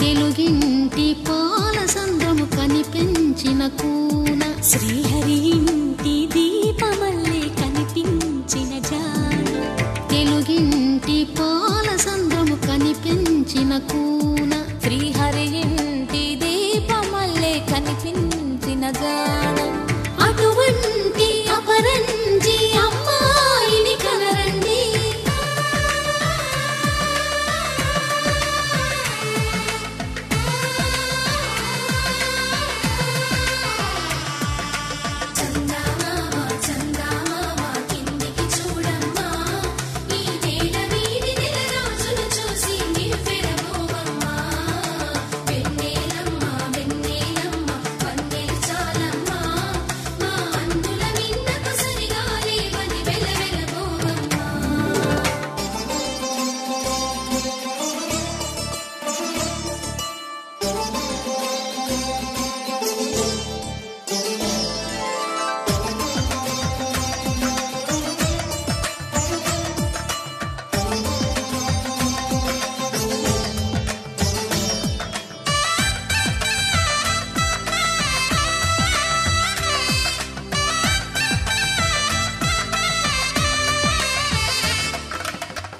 తెలుగింటి పాలసంద్రము కనిపించిన కూన శ్రీహరి ఇంటి దీపమల్లే కనిపించిన జాడ తెలుగింటి పాలసంద్రము కనిపించిన కూన శ్రీహరి ఇంటి దీపమల్లే కనిపించిన జాడ అటువంటి అపరంజి అమ్మాయిని కనరండి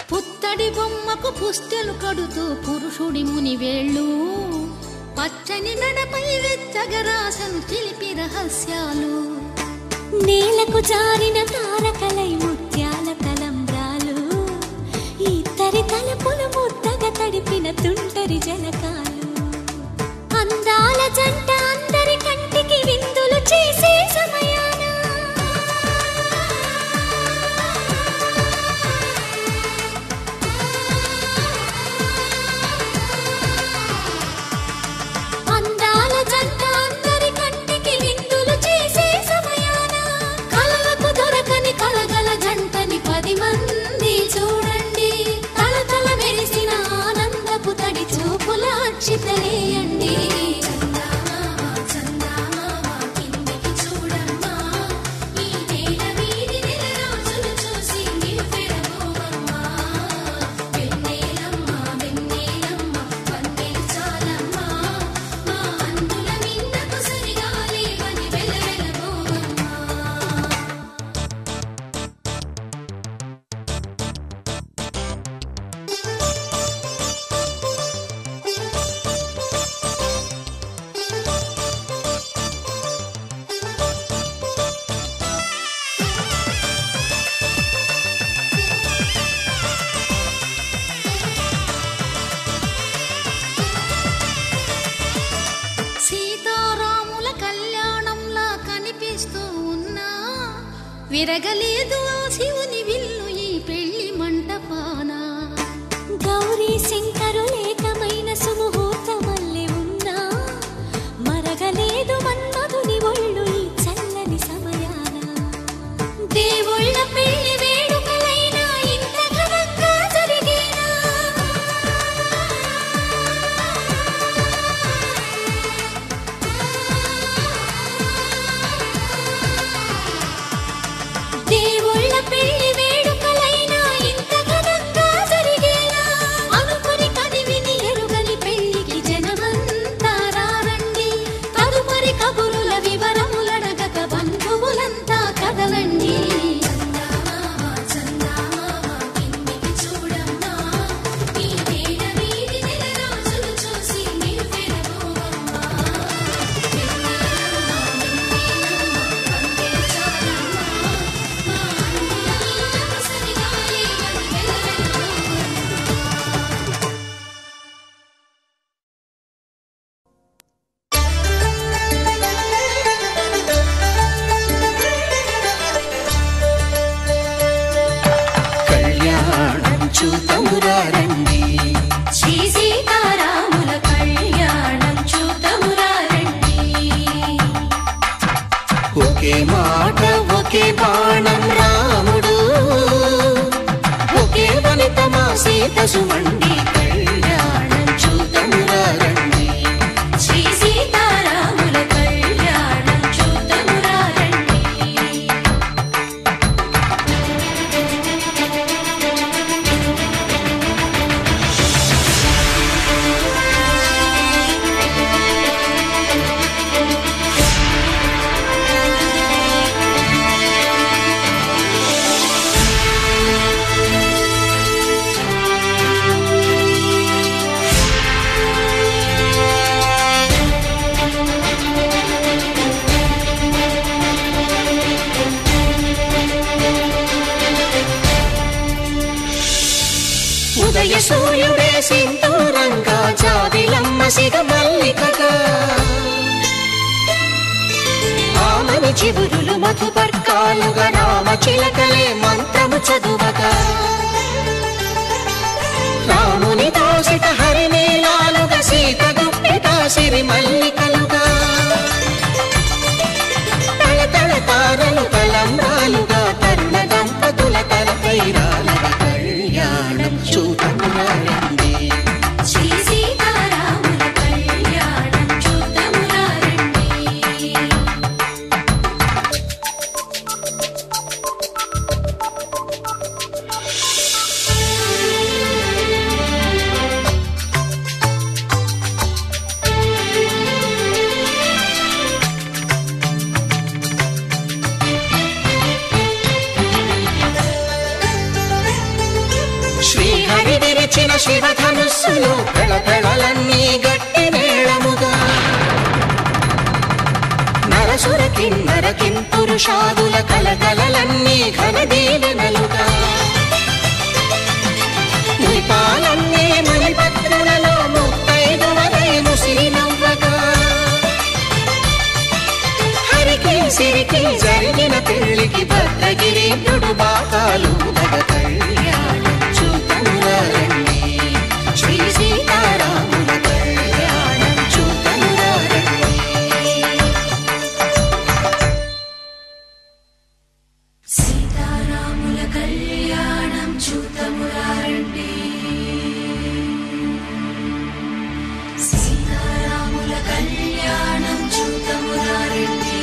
పుత్తడి బొమ్మకు పుస్తెలు కడుతూ పురుషుడి ముని వేళ్ళు పచ్చని నడపై వెచ్చగరాసను చిలిపి రహస్యాలు నేలకు జారిన తారకలై ముత్యాల తలంబ్రాలు ఇద్దరి తలపులు ముద్దగా తడిపిన తుంటరి జలకాలు అందాల జంట అందరి కంటికి విందులు చేసే సమయాన అందాల జంట అందరి కంటికి విందులు చేసే సమయాన కలలకు దొరకని కలగల జంటని 10 మంది చూడండి తలతల మెరిసిన ఆనందపు తడి చూపుల అక్షితలేయండి సీతారాముల కళ్యాణంలా కనిపిస్తూ ఉన్నా విరగలేదు ఆ శివుని విల్లు ఈ పెళ్లి మంటపాన గౌరీ శంకరులేకమైన సుముహూర్తమల్లె ఉన్నా మరగలేదు మన్మధుని ఒళ్ళు ఈ చల్లని సమయాన దేవుళ్ళ పెళ్లి వేడుకలైనా ఇంత ఘనంగా జరిగేనా దేవుళ్ళ పెళ్లి వేడుకలైనా ఇంత ఘనంగా జరిగేనా అనుకుని కదివిని ఎరుగని పెళ్లికి జనమంతా రారండి తదుపరి కబురుల వివరములడగక బంధువులంతా కదలండి చూతమురారండి శ్రీ సీతారాముల కళ్యాణం చూతమురారండి ఒకే మాట ఒకే బాణం రాముడు ఒకే వనిత మా సీత సుమండి కళ్యాణం చూతమురారండి శ్రీ సీతారాముల కళ్యాణం చూతమురారండి ఉదయ సూర్యుడే సింధూరంగా జాబిలమ్మ సిగ మల్లికగా ఆమని చివురులు మధుపర్కాలుగా రామ చిలకలే మంత్రము చదువగా రాముని దోసిట హరినీలాలుగా సీత గుప్పిట సిరి మల్లికలుగా తళతళ తారలు తలంబ్రాలుగా తరుణ దంపతుల తలపైరాలుగా కళ్యాణం చూతమురా రండి శ్రీ సీతారాముల కళ్యాణం చూద్దామురా రండి. శ్రీహరి విరిచిన శివధనుస్సులు పెళపెళలన్నీ గట్టి మేళముగా నరసుర కిన్నర కింపురుషాదుల కలకలలన్నీ ఘన దీవెనలుగా దీపాలన్నీ మణిపత్రులలో ముత్తైదువలై ముసిరి నవ్వగా హరికి సిరికి జరిగిన పెళ్లికి భద్రగిరి బాకాలు కళ్యాణం చూతమురా రండి శ్రీ సీతారాముల కళ్యాణం చూతమురా రండి. సీతారాముల కళ్యాణం చూద్దామురా రండి. సీతారాముల కళ్యాణం చూద్దామురా రండి.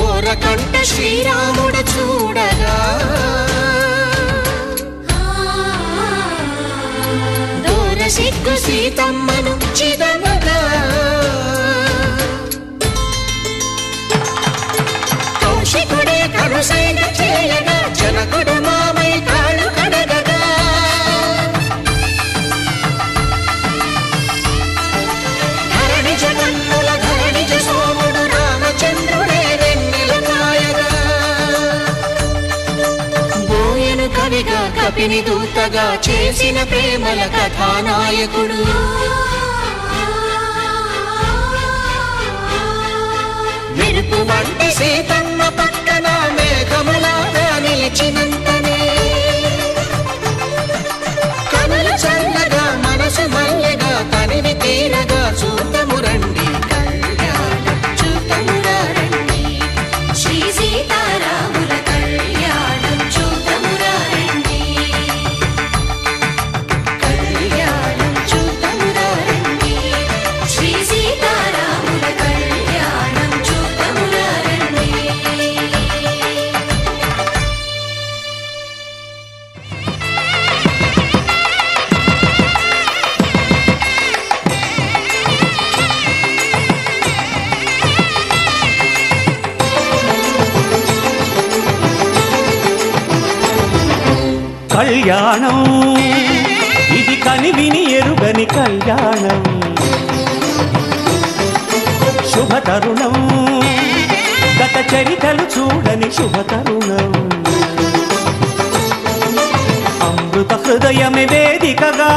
ఓరకంట శ్రీరాముడు చూడగా దూర సిగ్గు సీతమ్మను చిదమగా కౌశికుడే కరుసైన చేయగా జనకుడు మామై కాళ్ళు కడగగా ధరణి జగన్నుల ధరణిజ సోముడు రామచంద్రుడే వెన్నెల కాయగా బోయను కవిగా కపిని దూతగా చేసిన ప్రేమల కథానాయకుడు మెరుపు వంటి సీతమ్మ పక్కన మేఘములాగా నిలిచినంతనే కనులు చల్లగా మనసు మల్లెగా తనివి తీరగా చూతము రండి కళ్యాణం చూతమురా రండి శ్రీ సీతారాముల కళ్యాణం చూద్దామురా రండి. కళ్యాణం చూతమురా రండి శ్రీ సీతారాముల కళ్యాణం చూద్దామురా రండి. కళ్యాణం ఇది కనివిని ఎరుగని కళ్యాణం శుభతరుణం గత చరితలు చూడని శుభతరుణం అమృత హృదయమే వేదికగా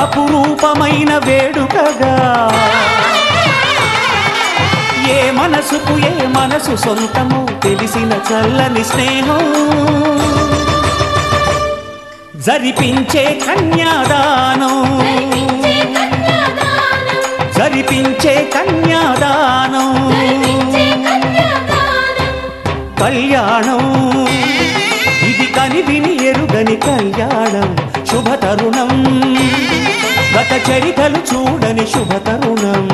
అపురూపమైన వేడుకగా ఏ మనసుకు ఏ మనసు సొంతము తెలిసిన చల్లని స్నేహం జరిపించే కన్యాదానం జరిపించే కన్యాదానం కళ్యాణం ఇది కనివిని ఎరుగని కళ్యాణం చరితలు చూడని శుభ తరుణం.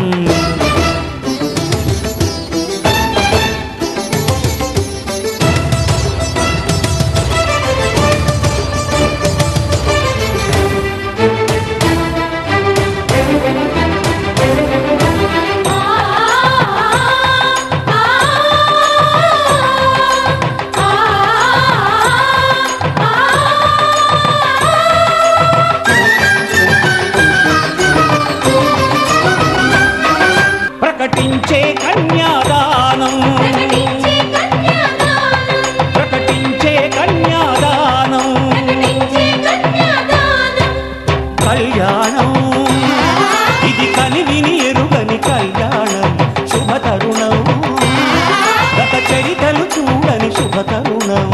ప్రకటించే కన్యాదానం, ప్రకటించే కన్యాదానం, కళ్యాణం ఇది కనివిని ఎరుగని కళ్యాణం. శుభ తరుణం గత చరితలు చూడని శుభ తరుణం.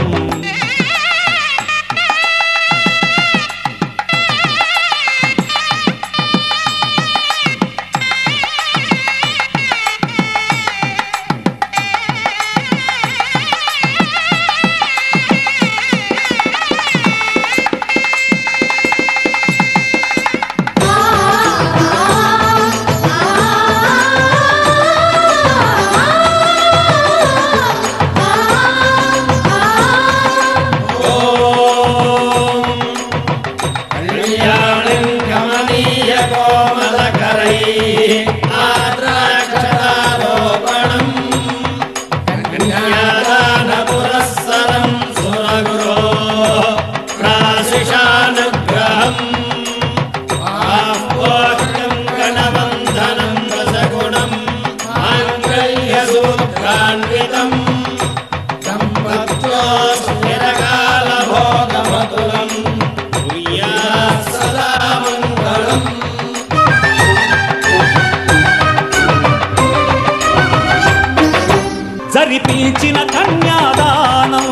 జరిపించిన కన్యాదానం,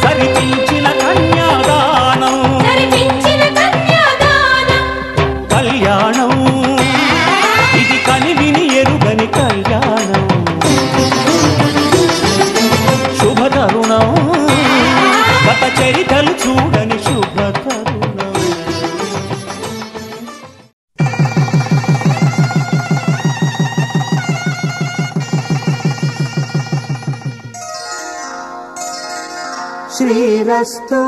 జరిపించిన కన్యాదానం, కళ్యాణం ఇది కనివిని ఎరుగని కళ్యాణం. శుభ తరుణం గత చరితలు చూడని శుభ తరుణం. శ్రీరస్తు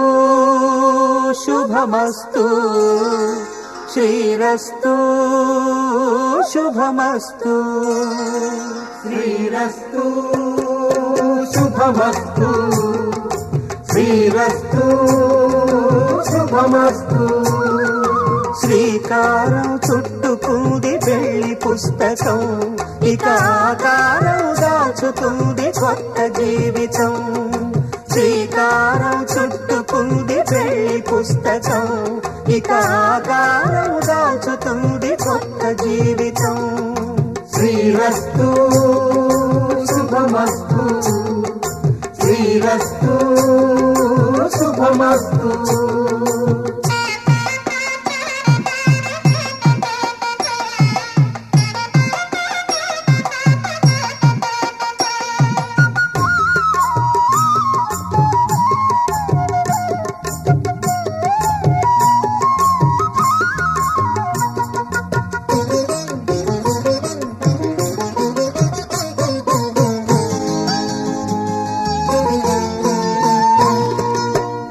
శుభమస్తు, శ్రీరస్తు శుభమస్తు, శ్రీరస్తు శుభమస్తు, శ్రీరస్తు శుభమస్తు. శ్రీకారం చుట్టుకుంది పెళ్లి పుస్తకం, ఇక ఆకారం దాచుతుంది కొత్త జీవితం. శ్రీకారం చుట్టుకుంది పెళ్లి పుస్తకం, ఇక ఆకారం దాచుతుంది కొత్త జీవితం. శ్రీరస్తు శుభమస్తు, శ్రీరస్తు శుభమస్తు.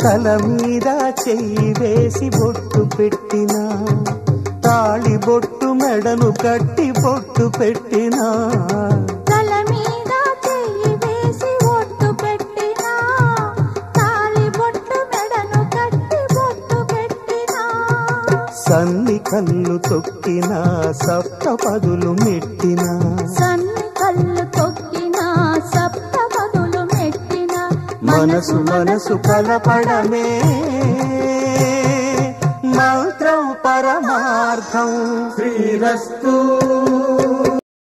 తల మీద చెయ్యి వేసి బొట్టు పెట్టినా, తాళి బొట్టు మెడను కట్టి బొట్టు పెట్టినా, తల మీద చెయ్యి వేసి బొట్టు పెట్టినా, తాళి బొట్టు మెడను కట్టి బొట్టు పెట్టినా, సన్ని కళ్ళు తొక్కినా సప్త పదులు మెట్టినా, సన్ని కళ్ళు తొక్కినా సప్త పదులు మెట్టినా, మనసు మనసు కలపడమే మంత్రం పరమార్థం. శ్రీరస్తు